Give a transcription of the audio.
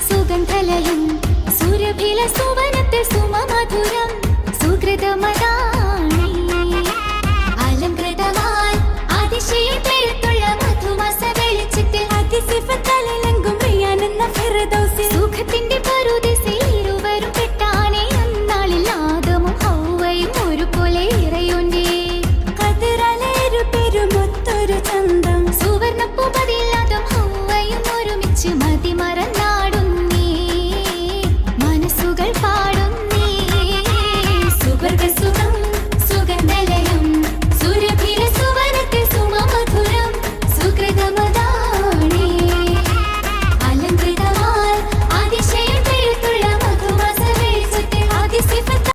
സുഗന്ധലയം സൂര്യഭില സുവനത്തെ സുമമധുരം സുകൃതമതാണി അലങ്കൃതമായി അതിശയം പെരുത്തുള്ള മധുമസ വെളിച്ചത്തിൽ അതിസിഫത്തലല